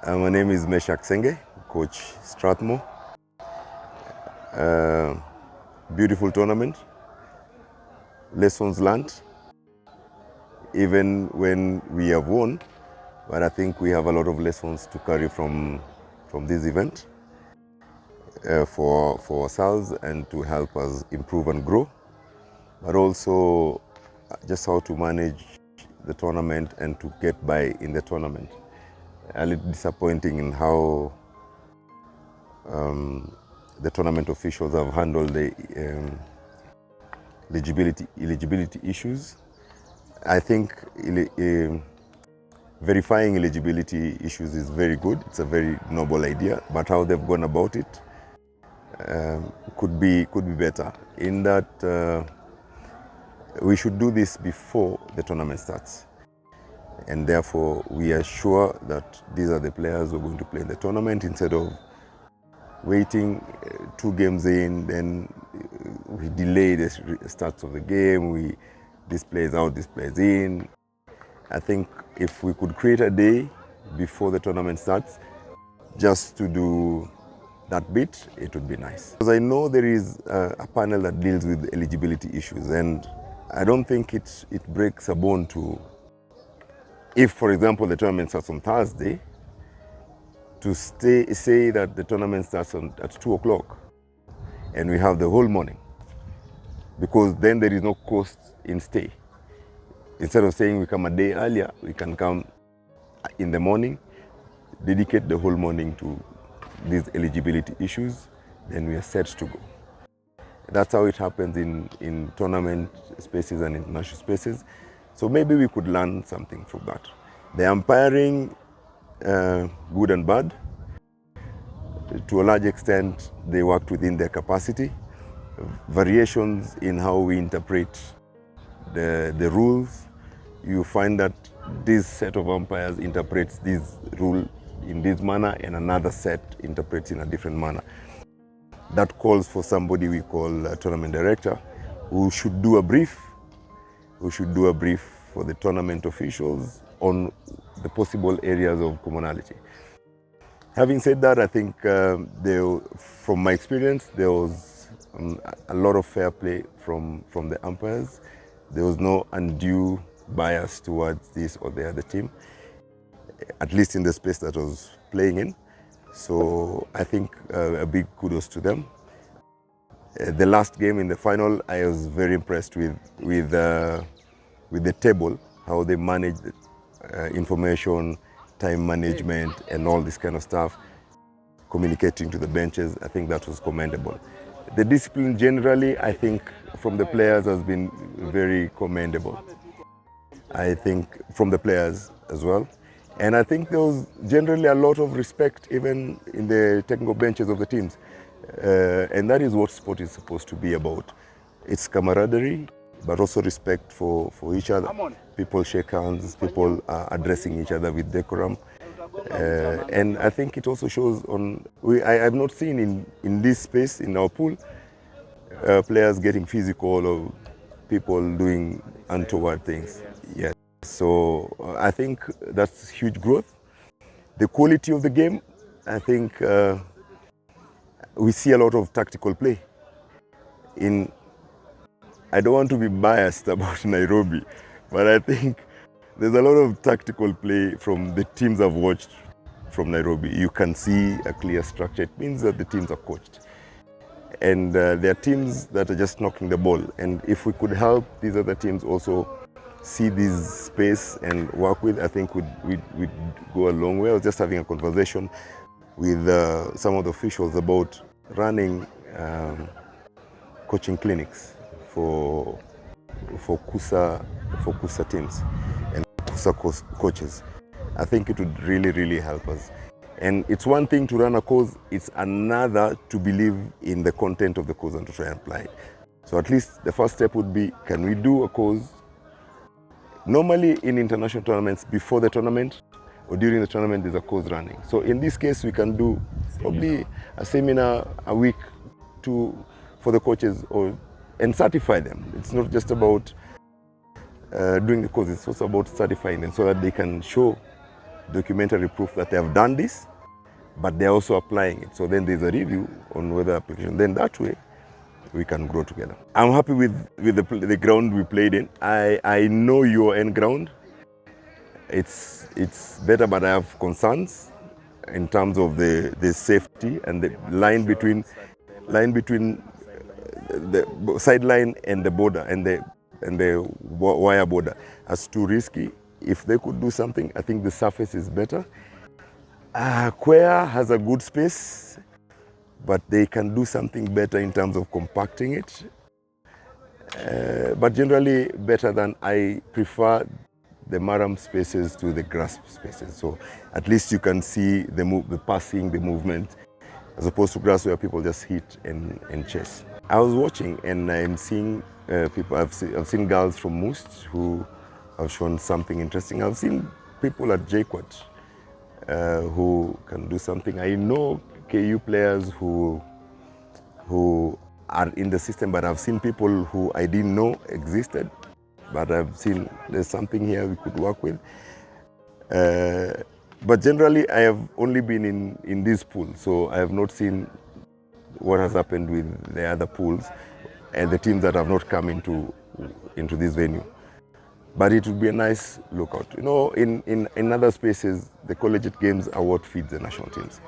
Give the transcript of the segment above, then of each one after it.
My name is Senge, coach Strathmore. Beautiful tournament, lessons learned, even when we have won, but I think we have a lot of lessons to carry from this event for ourselves and to help us improve and grow, but also just how to manage the tournament and to get by in the tournament. A little disappointing in how the tournament officials have handled the eligibility issues. I think verifying eligibility issues is very good. It's a very noble idea, but how they've gone about it could be better. In that we should do this before the tournament starts, and therefore we are sure that these are the players who are going to play in the tournament, instead of waiting 2 games in, then we delay the starts of the game, this plays out, this plays in. I think if we could create a day before the tournament starts just to do that bit, it would be nice. Because I know there is a panel that deals with eligibility issues, and I don't think it breaks a bone to, if for example the tournament starts on Thursday, to say that the tournament starts at 2 o'clock and we have the whole morning, because then there is no cost in stay. Instead of saying we come a day earlier, we can come in the morning, dedicate the whole morning to these eligibility issues, then we are set to go. That's how it happens in tournament spaces and international spaces. So maybe we could learn something from that. The umpiring, good and bad. To a large extent, they worked within their capacity. Variations in how we interpret the rules. You find that this set of umpires interprets this rule in this manner, and another set interprets in a different manner. That calls for somebody we call a tournament director, who should do a brief for the tournament officials on the possible areas of commonality. Having said that, I think from my experience, there was a lot of fair play from the umpires. There was no undue bias towards this or the other team, at least in the space that I was playing in. So I think a big kudos to them. The last game in the final, I was very impressed with the table, how they managed information, time management, and all this kind of stuff, communicating to the benches. I think that was commendable. The discipline generally, I think, from the players has been very commendable. I think from the players as well. And I think there was generally a lot of respect even in the technical benches of the teams. And that is what sport is supposed to be about. It's camaraderie, but also respect for each other. People shake hands, people are addressing each other with decorum. And I think it also shows on, I have not seen in this space, in our pool, players getting physical or people doing untoward things. Yes. So I think that's huge growth. The quality of the game, I think we see a lot of tactical play. I don't want to be biased about Nairobi, but I think there's a lot of tactical play from the teams I've watched from Nairobi. You can see a clear structure. It means that the teams are coached. And there are teams that are just knocking the ball. And if we could help these other teams also see this space and work with, I think we'd go a long way. I was just having a conversation with some of the officials about running coaching clinics for Kusf teams and Kusf coaches. I think it would really help us. And it's one thing to run a course, it's another to believe in the content of the course and to try and apply it. So at least the first step would be, can we do a course? Normally in international tournaments, before the tournament or during the tournament, there's a course running. So in this case, we can do probably a seminar a week for the coaches and certify them. It's not just about doing the course, it's also about certifying them so that they can show documentary proof that they have done this, but they're also applying it. So then there's a review on whether application. Then that way, we can grow together. I'm happy with the ground we played in. I know your end ground. It's better, but I have concerns in terms of the safety and the line between the sideline and the border and the wire border as too risky. If they could do something, I think the surface is better. Quer has a good space, but they can do something better in terms of compacting it. But generally better than I prefer the Maram spaces to the grass spaces. So at least you can see the passing, the movement, as opposed to grass where people just hit and chase. I was watching and I'm seeing people, I've seen girls from Moose who have shown something interesting. I've seen people at JQuat who can do something. I know KU players who are in the system, but I've seen people who I didn't know existed, but I've seen there's something here we could work with. But generally, I have only been in this pool, so I have not seen what has happened with the other pools and the teams that have not come into this venue. But it would be a nice lookout. You know, in other spaces, the collegiate games are what feeds the national teams.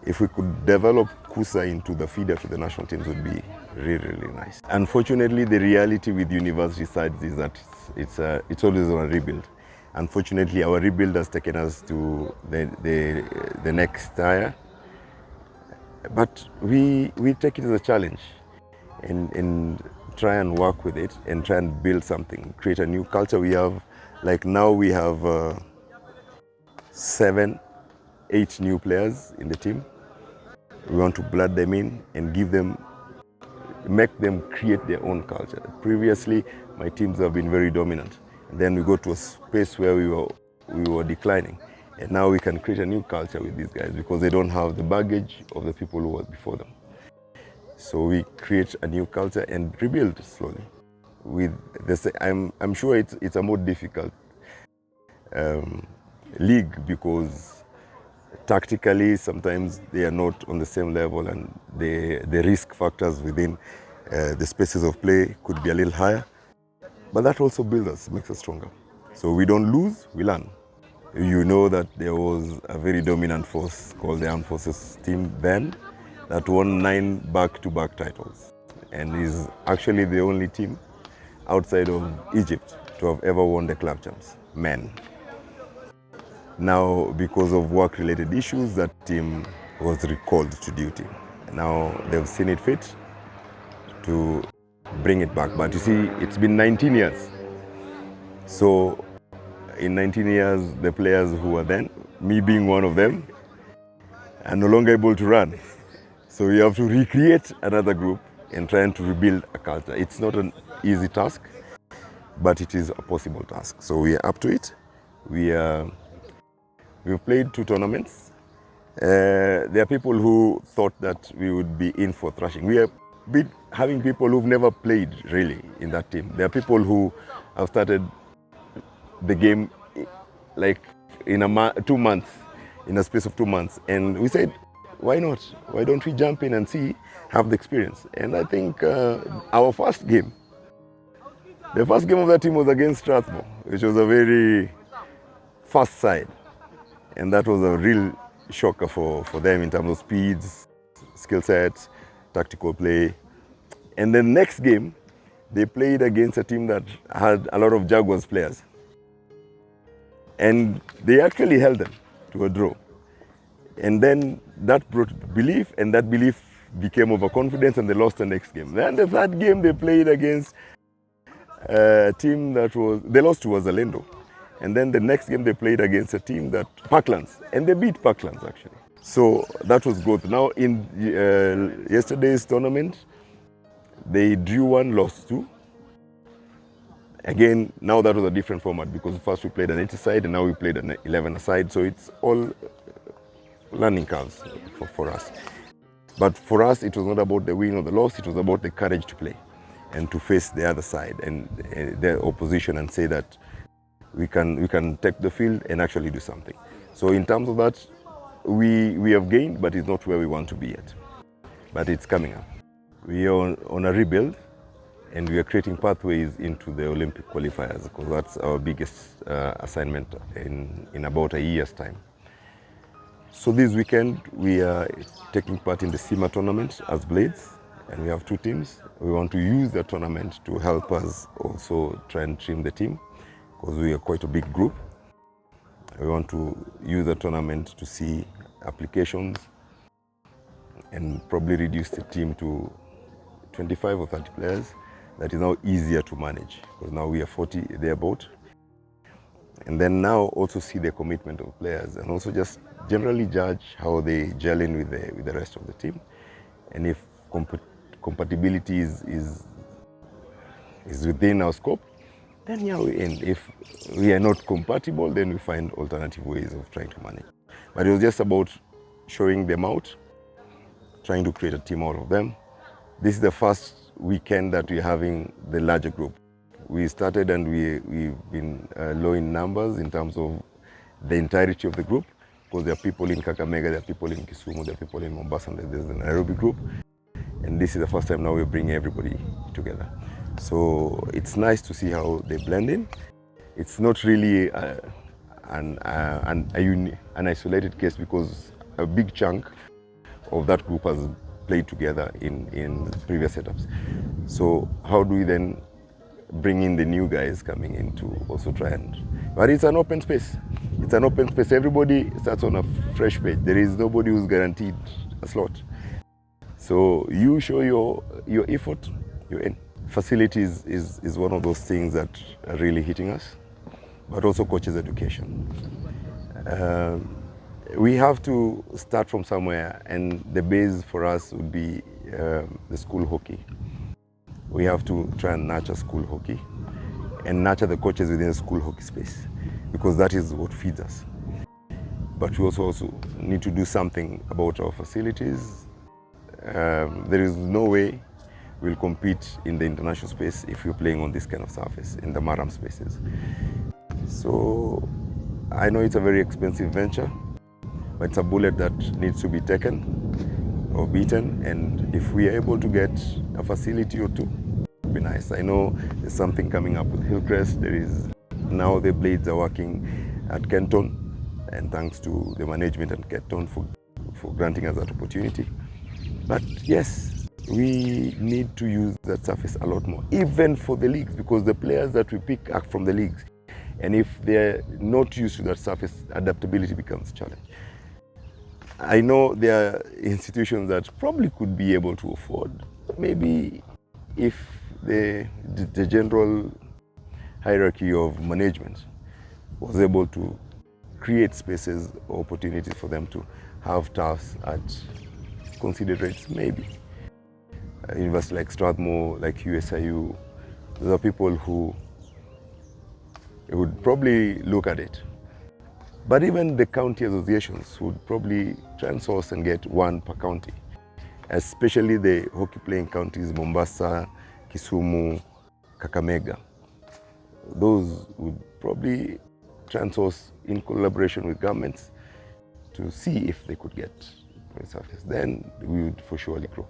If we could develop Kusa into the feeder to the national teams, would be really, really nice. Unfortunately, the reality with university sides is that it's always on a rebuild. Unfortunately, our rebuild has taken us to the next tier. But we take it as a challenge and try and work with it and try and build something, create a new culture. We have, like now we have 7, 8 new players in the team. We want to blood them in and make them create their own culture. Previously, my teams have been very dominant. And then we go to a space where we were declining. And now we can create a new culture with these guys because they don't have the baggage of the people who were before them. So we create a new culture and rebuild slowly. I'm sure it's a more difficult league because tactically sometimes they are not on the same level and the risk factors within the spaces of play could be a little higher. But that also builds us, makes us stronger. So we don't lose, we learn. You know that there was a very dominant force called the Armed Forces team then that won 9 back-to-back titles and is actually the only team outside of Egypt to have ever won the club champs, men. Now, because of work-related issues, that team was recalled to duty. Now they've seen it fit to bring it back. But you see, it's been 19 years. So in 19 years, the players who were then, me being one of them, are no longer able to run. So we have to recreate another group and trying to rebuild a culture. It's not an easy task, but it is a possible task. So we are up to it. We've played 2 tournaments. There are people who thought that we would be in for thrashing. We are having people who've never played really in that team. There are people who have started the game like in 2 months, in a space of 2 months. And we said, why not? Why don't we jump in and have the experience? And I think our first game, the first game of that team was against Strathmore, which was a very fast side. And that was a real shocker for them in terms of speeds, skill sets, tactical play. And the next game, they played against a team that had a lot of Jaguars players. And they actually held them to a draw. And then that brought belief, and that belief became overconfidence, and they lost the next game. Then the third game they played against a team they lost to was Zalendo. And then the next game they played against a team Parklands, and they beat Parklands actually. So that was good. Now in yesterday's tournament, they drew 1, lost 2. Again, now that was a different format because first we played an 80-side and now we played an 11-side. So it's all learning curves for us. But for us, it was not about the win or the loss. It was about the courage to play and to face the other side and the opposition and say that we can take the field and actually do something. So in terms of that, we have gained, but it's not where we want to be yet. But it's coming up. We are on a rebuild, and we are creating pathways into the Olympic qualifiers, because that's our biggest assignment in about a year's time. So this weekend, we are taking part in the SEMA tournament as Blades, and we have 2 teams. We want to use the tournament to help us also try and trim the team, because we are quite a big group. We want to use the tournament to see applications and probably reduce the team to 25 or 30 players. That is now easier to manage, because now we are 40 thereabout. And then now also see the commitment of players, and also just generally judge how they gel in with the rest of the team. And if compatibility is within our scope, then yeah, we end. If we are not compatible, then we find alternative ways of trying to manage. But it was just about showing them out, trying to create a team out of them. This is the first weekend that we're having the larger group. We started and we've been low in numbers in terms of the entirety of the group, because there are people in Kakamega, there are people in Kisumu, there are people in Mombasa, and there's the Nairobi group. And this is the first time now we're bringing everybody together. So it's nice to see how they blend in. It's not really an isolated case, because a big chunk of that group has played together in previous setups. So how do we then bring in the new guys coming in to also try and... But it's an open space. It's an open space. Everybody starts on a fresh page. There is nobody who's guaranteed a slot. So you show your effort, you're in. Facilities is one of those things that are really hitting us, but also coaches' education. We have to start from somewhere, and the base for us would be the school hockey. We have to try and nurture school hockey and nurture the coaches within the school hockey space, because that is what feeds us. But we also need to do something about our facilities. There is no way we'll compete in the international space if you're playing on this kind of surface, in the Maram spaces. So I know it's a very expensive venture, but it's a bullet that needs to be taken or beaten. And if we are able to get a facility or 2, it would be nice. I know there's something coming up with Hillcrest. There is now the Blades are working at Kenton, and thanks to the management at Kenton for granting us that opportunity. But yes, we need to use that surface a lot more, even for the leagues, because the players that we pick are from the leagues. And if they're not used to that surface, adaptability becomes a challenge. I know there are institutions that probably could be able to afford, maybe if the general hierarchy of management was able to create spaces or opportunities for them to have tasks at considered rates, maybe. University like Strathmore, like USIU, those are people who would probably look at it. But even the county associations would probably try and source and get 1 per county, especially the hockey playing counties, Mombasa, Kisumu, Kakamega. Those would probably try and source in collaboration with governments to see if they could get a surface. Then we would for surely grow.